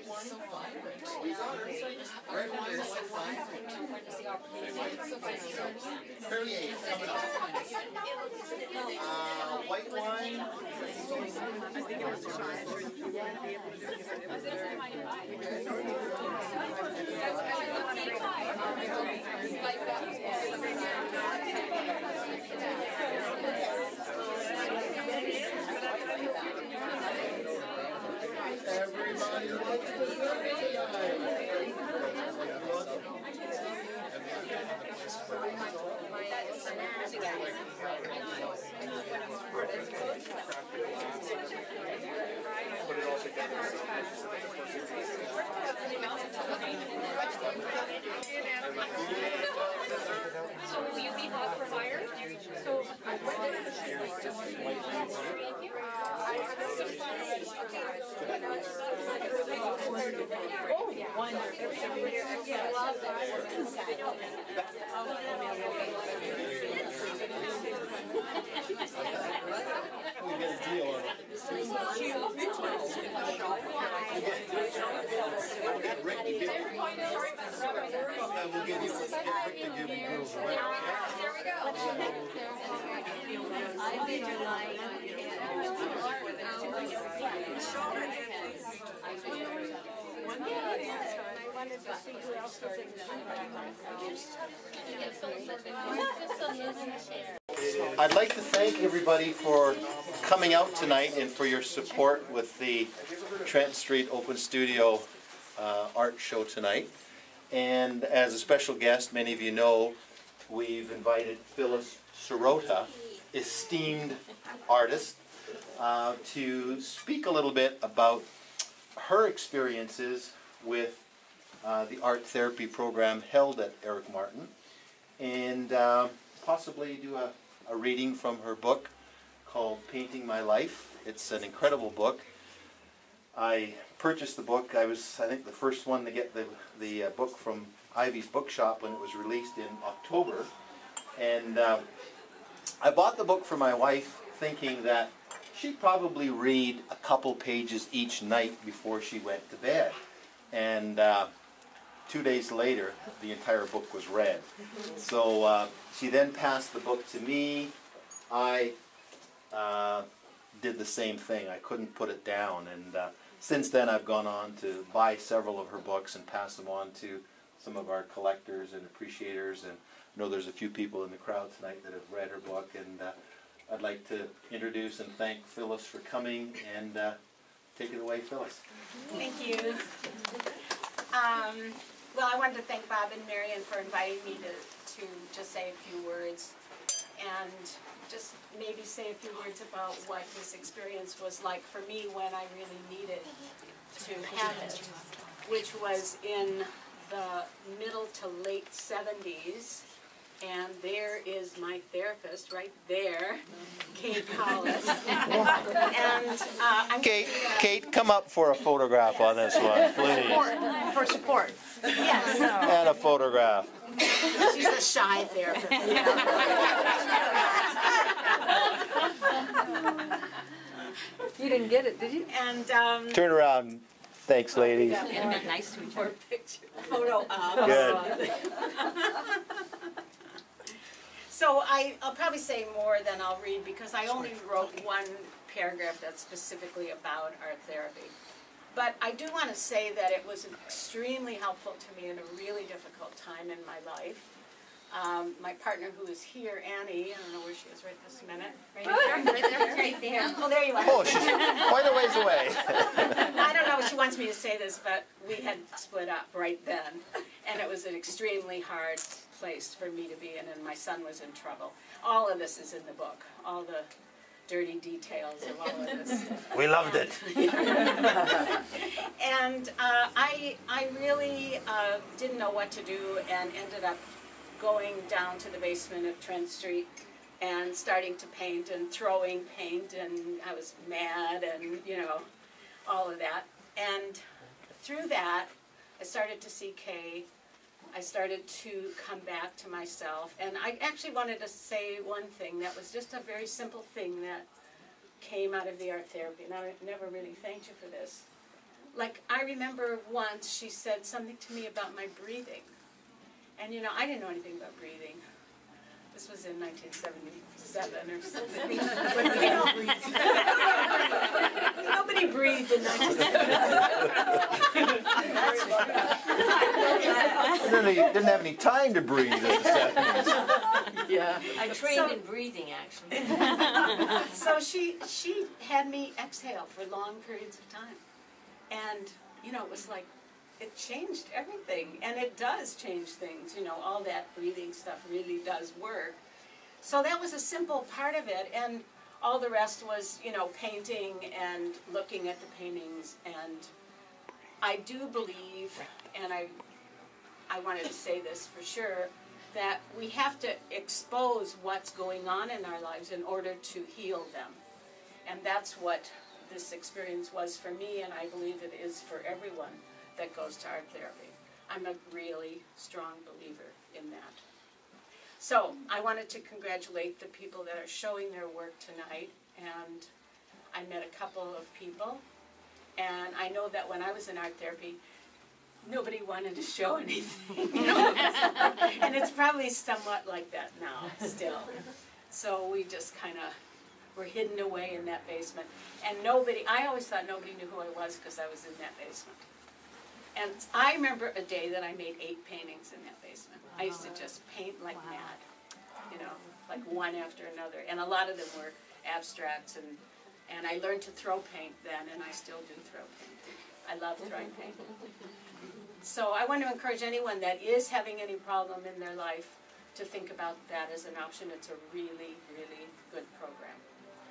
so vibrant. Perrier coming up. White wine. Everybody likes dessert tonight. Put it all together. So will you be hot for fire? So We get a deal on it. We'll get Rick to give you. We'll get Rick to give you rules. there we go. I'd like to thank everybody for coming out tonight and for your support with the Trent Street Open Studio art show tonight. And as a special guest, many of you know, we've invited Phyllis Sirota, esteemed artist, to speak a little bit about her experiences with the art therapy program held at Eric Martin, and possibly do a reading from her book called Painting My Life. It's an incredible book. I purchased the book. I was, I think, the first one to get the book from Ivy's Bookshop when it was released in October. And I bought the book for my wife thinking that she'd probably read a couple pages each night before she went to bed. And 2 days later, the entire book was read. So she then passed the book to me. I did the same thing. I couldn't put it down. And since then, I've gone on to buy several of her books and pass them on to some of our collectors and appreciators. And I know there's a few people in the crowd tonight that have read her book. And I'd like to introduce and thank Phyllis for coming. And take it away, Phyllis. Thank you. Well, I wanted to thank Bob and Marion for inviting me to just say a few words and just maybe say a few words about what this experience was like for me when I really needed to have it, which was in the middle to late 70s. And there is my therapist right there, Kate Hollis. And Kate, come up for a photograph on this one, please. For support. Yes. And a photograph. She's a shy therapist. You didn't get it, did you? And Turn around. Thanks, ladies. Nice to each other. photo of. Good. So I'll probably say more than I'll read because I only wrote one paragraph that's specifically about art therapy. But I do want to say that it was extremely helpful to me in a really difficult time in my life. My partner who is here, Annie, I don't know where she is right this minute. Right there. Right there. Oh, there you are. Oh, she's quite a ways away. I don't know if she wants me to say this, but we had split up right then. And it was an extremely hard place for me to be in, and my son was in trouble. All of this is in the book, all the dirty details of all of this. We loved it. And I really didn't know what to do and ended up going down to the basement of Trent Street and starting to paint and throwing paint, and I was mad and, you know, all of that. And through that, I started to see Kay. I started to come back to myself. And I actually wanted to say one thing that was just a very simple thing that came out of the art therapy. And I never really thanked you for this. like, I remember once she said something to me about my breathing. And, you know, I didn't know anything about breathing. This was in 1977 or something. Nobody breathed in 1977. And then they didn't have any time to breathe in the 70s. Yeah. I trained in breathing, actually. So she had me exhale for long periods of time. And, you know, it was like, it changed everything. And it does change things, you know, all that breathing stuff really does work. So that was a simple part of it. And all the rest was, you know, painting and looking at the paintings. And I do believe, and I wanted to say this for sure, that we have to expose what's going on in our lives in order to heal them. And that's what this experience was for me, and I believe it is for everyone that goes to art therapy. I'm a really strong believer in that. So I wanted to congratulate the people that are showing their work tonight, and I met a couple of people, and I know that when I was in art therapy, nobody wanted to show anything. And it's probably somewhat like that now, still. So we just kind of were hidden away in that basement. And I always thought nobody knew who I was because I was in that basement. And I remember a day that I made 8 paintings in that basement. I used to just paint like mad, you know, like one after another. And a lot of them were abstracts, and I learned to throw paint then, and I still do throw paint. I love throwing paint. So I want to encourage anyone that is having any problem in their life to think about that as an option. It's a really, really good program.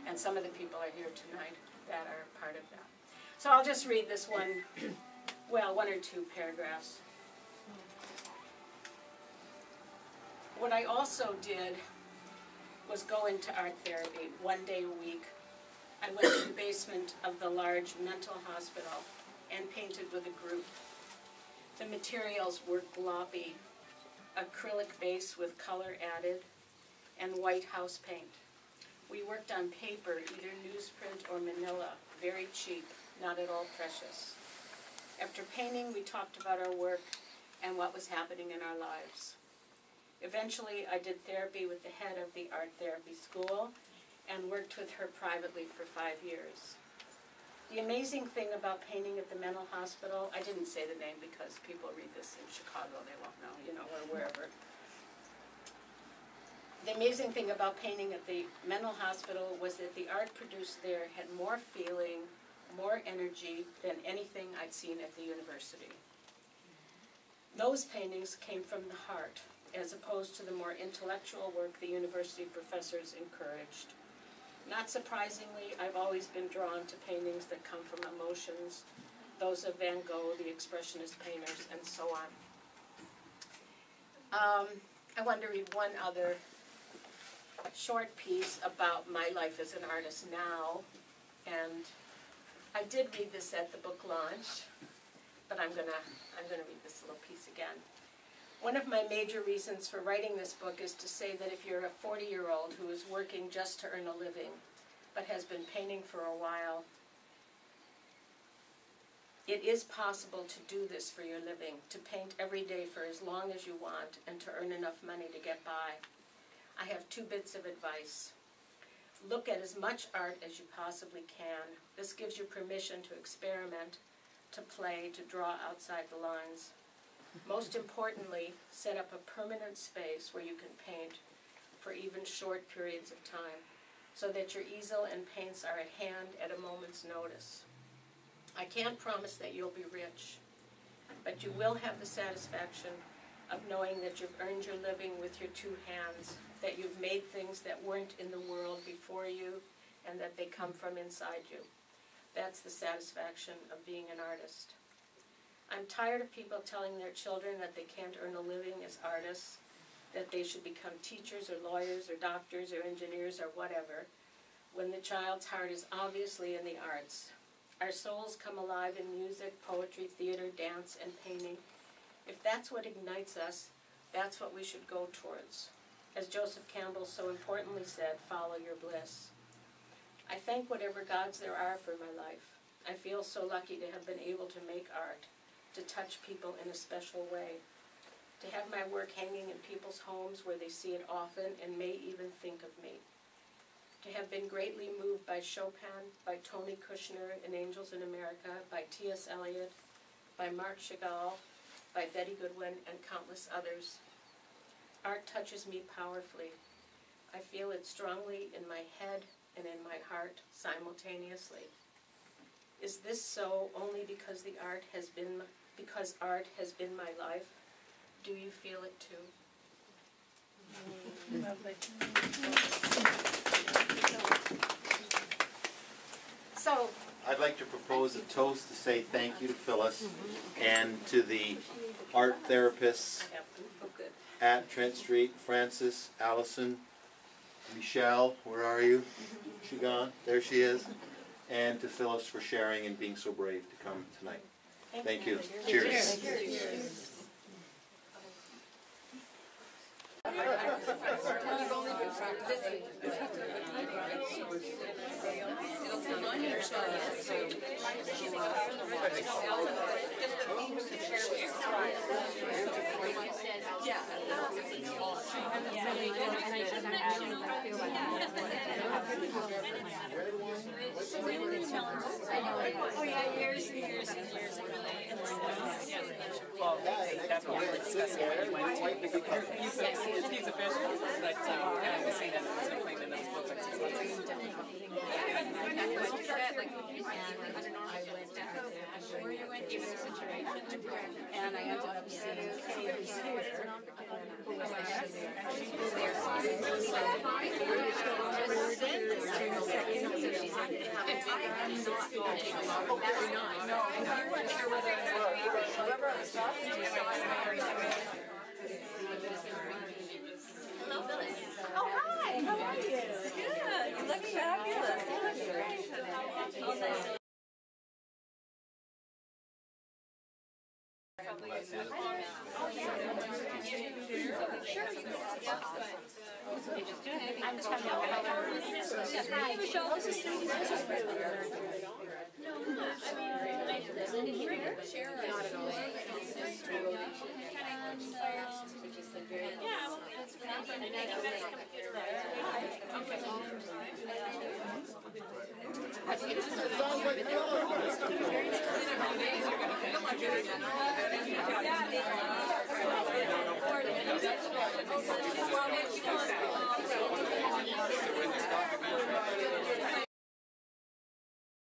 And some of the people are here tonight that are part of that. So I'll just read this one, well, 1 or 2 paragraphs. What I also did was go into art therapy 1 day a week. I went to the basement of the large mental hospital and painted with a group. The materials were gloppy, acrylic base with color added, and white house paint. We worked on paper, either newsprint or manila, very cheap, not at all precious. After painting, we talked about our work and what was happening in our lives. Eventually, I did therapy with the head of the art therapy school and worked with her privately for 5 years. The amazing thing about painting at the mental hospital, I didn't say the name because people read this in Chicago, they won't know, you know, or wherever. The amazing thing about painting at the mental hospital was that the art produced there had more feeling, more energy than anything I'd seen at the university. Those paintings came from the heart, as opposed to the more intellectual work the university professors encouraged. Not surprisingly, I've always been drawn to paintings that come from emotions, those of Van Gogh, the Expressionist painters, and so on. I want to read one other short piece about my life as an artist now, and I did read this at the book launch, but I'm gonna read this little piece again. One of my major reasons for writing this book is to say that if you're a 40-year-old who is working just to earn a living, but has been painting for a while, it is possible to do this for your living, to paint every day for as long as you want, and to earn enough money to get by. I have 2 bits of advice. Look at as much art as you possibly can. This gives you permission to experiment, to play, to draw outside the lines. Most importantly, set up a permanent space where you can paint for even short periods of time, so that your easel and paints are at hand at a moment's notice. I can't promise that you'll be rich, but you will have the satisfaction of knowing that you've earned your living with your 2 hands, that you've made things that weren't in the world before you, and that they come from inside you. That's the satisfaction of being an artist. I'm tired of people telling their children that they can't earn a living as artists, that they should become teachers or lawyers or doctors or engineers or whatever, when the child's heart is obviously in the arts. Our souls come alive in music, poetry, theater, dance, and painting. If that's what ignites us, that's what we should go towards. As Joseph Campbell so importantly said, follow your bliss. I thank whatever gods there are for my life. I feel so lucky to have been able to make art, to touch people in a special way, to have my work hanging in people's homes where they see it often and may even think of me, to have been greatly moved by Chopin, by Tony Kushner in Angels in America, by T.S. Eliot, by Marc Chagall, by Betty Goodwin, and countless others. Art touches me powerfully. I feel it strongly in my head and in my heart simultaneously. Is this so only because art has been my life? Do you feel it too? Lovely. So, I'd like to propose a toast to say thank you to Phyllis and to the art therapists at Trent Street, Francis, Allison, Michelle, where are you? She gone? There she is. And to Phyllis for sharing and being so brave to come tonight. Thank you. Cheers. Cheers. Oh yeah, years and years and years ago. Well, that's what we're discussing when he went to. He's official, but I was saying that there was no claim in those books like 6 months ago. And I ended up seeing Kay who's here, who was Hello, Phyllis. Oh, hi, how are you? Good. You look fabulous. Hi, Michelle. This is Cindy. Sounds like